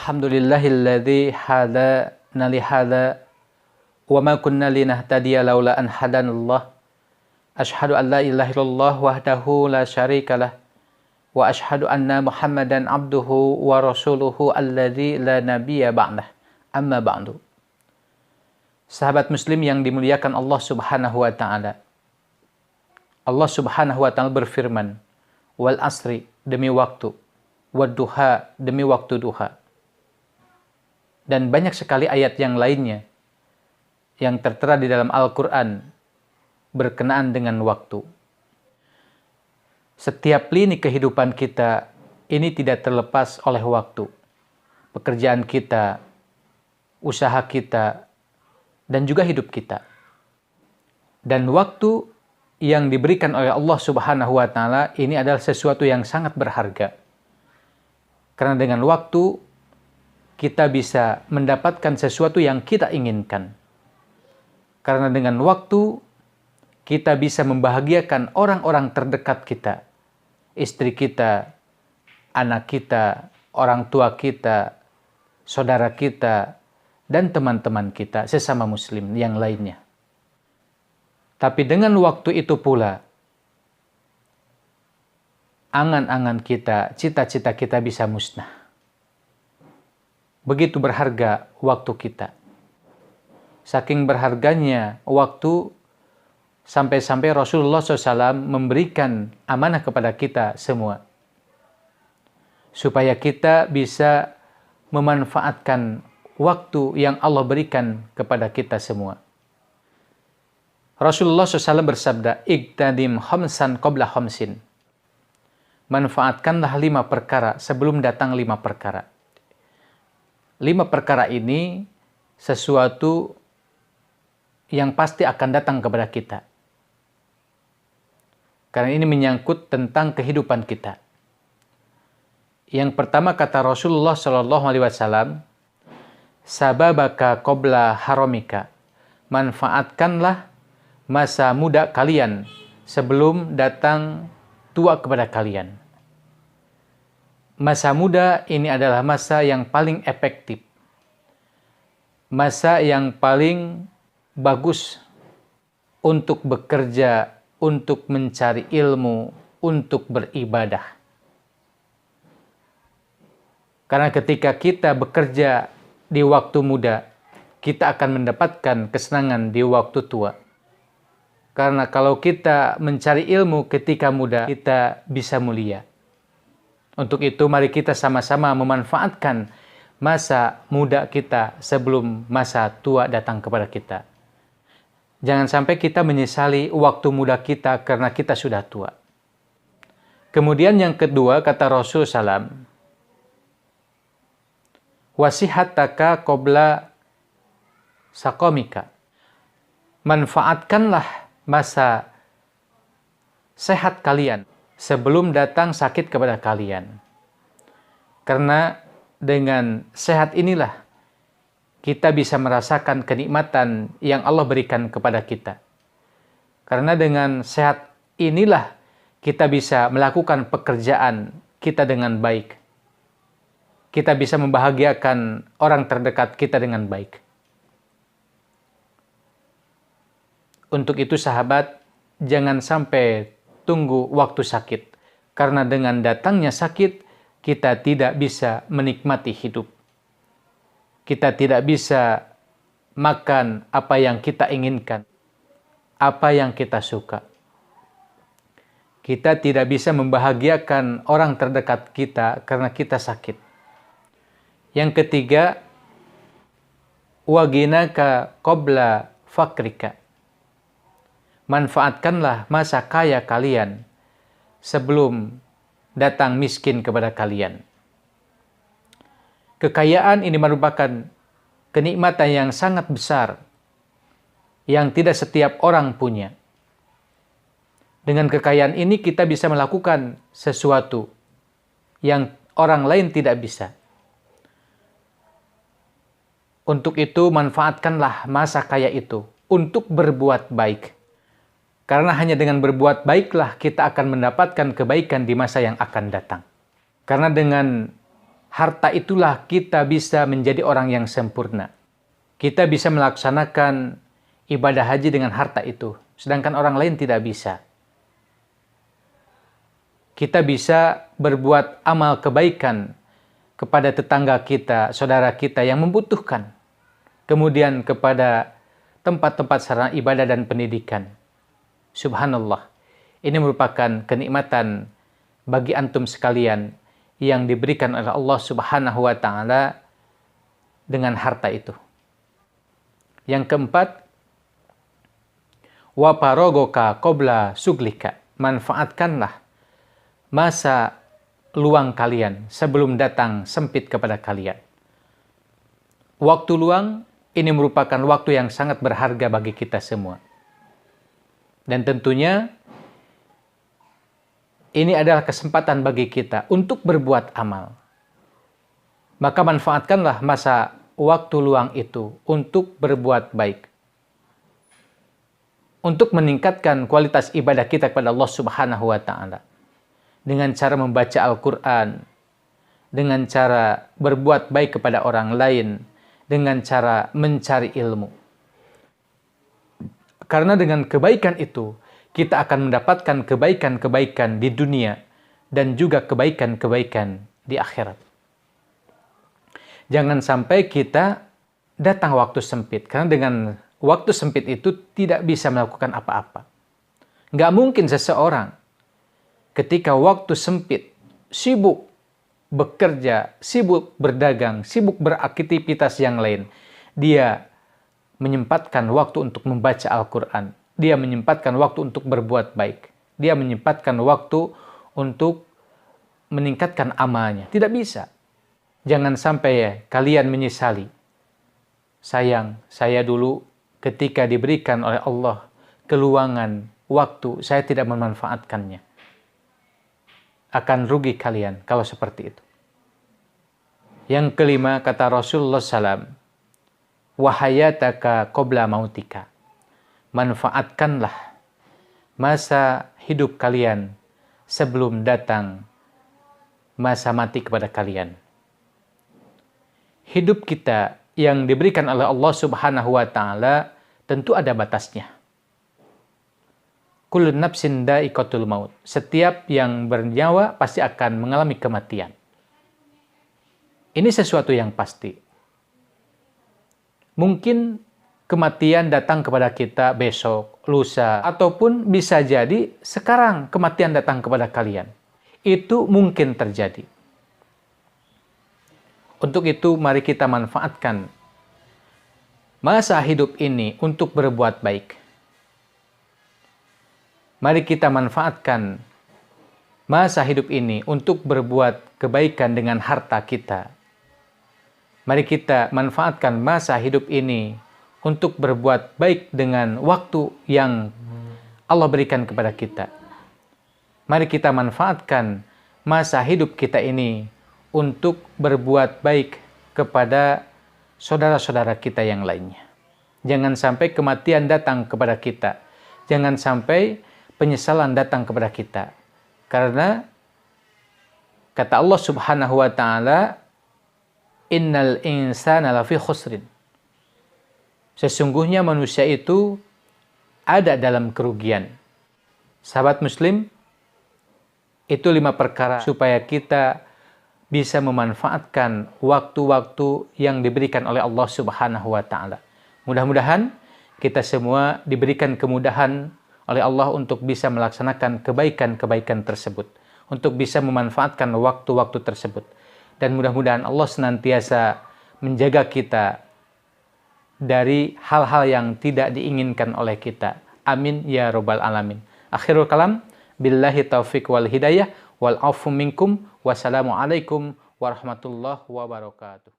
Alhamdulillahilladzi hadana li hadza wa ma kunna linahtadiya laula an hadanallah. Asyhadu an la ilaha illallah wahdahu la syarikalah wa asyhadu anna Muhammadan abduhu wa rasuluhu alladzi la nabiyya ba'dah. Amma ba'du. Sahabat muslim yang dimuliakan Allah Subhanahu wa taala. Allah Subhanahu wa taala berfirman, "Wal asri," demi waktu, wad duha, demi waktu duha. Dan banyak sekali ayat yang lainnya yang tertera di dalam Al-Quran berkenaan dengan waktu. Setiap lini kehidupan kita ini tidak terlepas oleh waktu. Pekerjaan kita, usaha kita, dan juga hidup kita. Dan waktu yang diberikan oleh Allah Subhanahu wa taala ini adalah sesuatu yang sangat berharga. Karena dengan waktu kita bisa mendapatkan sesuatu yang kita inginkan. Karena dengan waktu, kita bisa membahagiakan orang-orang terdekat kita. Istri kita, anak kita, orang tua kita, saudara kita, dan teman-teman kita, sesama muslim yang lainnya. Tapi dengan waktu itu pula, angan-angan kita, cita-cita kita bisa musnah. Begitu berharga waktu kita. Saking berharganya waktu, sampai-sampai Rasulullah SAW memberikan amanah kepada kita semua. Supaya kita bisa memanfaatkan waktu yang Allah berikan kepada kita semua. Rasulullah SAW bersabda, "Iqtadim khamsan qabla khamsin." Manfaatkanlah 5 perkara sebelum datang 5 perkara. 5 perkara ini sesuatu yang pasti akan datang kepada kita. Karena ini menyangkut tentang kehidupan kita. Yang pertama kata Rasulullah SAW, "Sababaka qabla haramika." Manfaatkanlah masa muda kalian sebelum datang tua kepada kalian. Masa muda ini adalah masa yang paling efektif. Masa yang paling bagus untuk bekerja, untuk mencari ilmu, untuk beribadah. Karena ketika kita bekerja di waktu muda, kita akan mendapatkan kesenangan di waktu tua. Karena kalau kita mencari ilmu ketika muda, kita bisa mulia. Untuk itu, mari kita sama-sama memanfaatkan masa muda kita sebelum masa tua datang kepada kita. Jangan sampai kita menyesali waktu muda kita karena kita sudah tua. Kemudian yang kedua, kata Rasul SAW, "Wasihataka qabla saqamika." Manfaatkanlah masa sehat kalian sebelum datang sakit kepada kalian. Karena dengan sehat inilah kita bisa merasakan kenikmatan yang Allah berikan kepada kita. Karena dengan sehat inilah kita bisa melakukan pekerjaan kita dengan baik. Kita bisa membahagiakan orang terdekat kita dengan baik. Untuk itu sahabat, jangan sampai tunggu waktu sakit. Karena dengan datangnya sakit, kita tidak bisa menikmati hidup. Kita tidak bisa makan apa yang kita inginkan, apa yang kita suka. Kita tidak bisa membahagiakan orang terdekat kita karena kita sakit. Yang ketiga, waginaka qabla fakrika. Manfaatkanlah masa kaya kalian sebelum datang miskin kepada kalian. Kekayaan ini merupakan kenikmatan yang sangat besar yang tidak setiap orang punya. Dengan kekayaan ini kita bisa melakukan sesuatu yang orang lain tidak bisa. Untuk itu manfaatkanlah masa kaya itu untuk berbuat baik. Karena hanya dengan berbuat baiklah kita akan mendapatkan kebaikan di masa yang akan datang. Karena dengan harta itulah kita bisa menjadi orang yang sempurna. Kita bisa melaksanakan ibadah haji dengan harta itu, sedangkan orang lain tidak bisa. Kita bisa berbuat amal kebaikan kepada tetangga kita, saudara kita yang membutuhkan. Kemudian kepada tempat-tempat sarana ibadah dan pendidikan. Subhanallah. Ini merupakan kenikmatan bagi antum sekalian yang diberikan oleh Allah Subhanahu wa taala dengan harta itu. Yang keempat, wa parogoka qabla suglika. Manfaatkanlah masa luang kalian sebelum datang sempit kepada kalian. Waktu luang ini merupakan waktu yang sangat berharga bagi kita semua. Dan tentunya ini adalah kesempatan bagi kita untuk berbuat amal. Maka manfaatkanlah masa waktu luang itu untuk berbuat baik. Untuk meningkatkan kualitas ibadah kita kepada Allah Subhanahu wa taala. Dengan cara membaca Al-Quran, dengan cara berbuat baik kepada orang lain, dengan cara mencari ilmu. Karena dengan kebaikan itu, kita akan mendapatkan kebaikan-kebaikan di dunia dan juga kebaikan-kebaikan di akhirat. Jangan sampai kita datang waktu sempit, karena dengan waktu sempit itu tidak bisa melakukan apa-apa. Nggak mungkin seseorang ketika waktu sempit, sibuk bekerja, sibuk berdagang, sibuk beraktivitas yang lain, dia menyempatkan waktu untuk membaca Al-Quran. Dia menyempatkan waktu untuk berbuat baik. Dia menyempatkan waktu untuk meningkatkan amalnya. Tidak bisa. Jangan sampai kalian menyesali. Sayang, saya dulu ketika diberikan oleh Allah keluangan waktu, saya tidak memanfaatkannya. Akan rugi kalian kalau seperti itu. Yang kelima, kata Rasulullah SAW, wahayataka qabla mautika. Manfaatkanlah masa hidup kalian sebelum datang masa mati kepada kalian. Hidup kita yang diberikan oleh Allah Subhanahu wa taala tentu ada batasnya. Kullu nafsin dha'iqatul maut. Setiap yang bernyawa pasti akan mengalami kematian. Ini sesuatu yang pasti. Mungkin kematian datang kepada kita besok, lusa, ataupun bisa jadi sekarang kematian datang kepada kalian. Itu mungkin terjadi. Untuk itu mari kita manfaatkan masa hidup ini untuk berbuat baik. Mari kita manfaatkan masa hidup ini untuk berbuat kebaikan dengan harta kita. Mari kita manfaatkan masa hidup ini untuk berbuat baik dengan waktu yang Allah berikan kepada kita. Mari kita manfaatkan masa hidup kita ini untuk berbuat baik kepada saudara-saudara kita yang lainnya. Jangan sampai kematian datang kepada kita. Jangan sampai penyesalan datang kepada kita. Karena kata Allah Subhanahu wa taala, innal insana lafi khusrin. Sesungguhnya manusia itu ada dalam kerugian. Sahabat muslim, itu 5 perkara supaya kita bisa memanfaatkan waktu-waktu yang diberikan oleh Allah Subhanahu wa taala. Mudah-mudahan kita semua diberikan kemudahan oleh Allah untuk bisa melaksanakan kebaikan-kebaikan tersebut, untuk bisa memanfaatkan waktu-waktu tersebut. Dan mudah-mudahan Allah senantiasa menjaga kita dari hal-hal yang tidak diinginkan oleh kita. Amin ya rabbal alamin. Akhirul kalam, billahi taufiq wal hidayah, wal afu minkum, wassalamualaikum warahmatullahi wabarakatuh.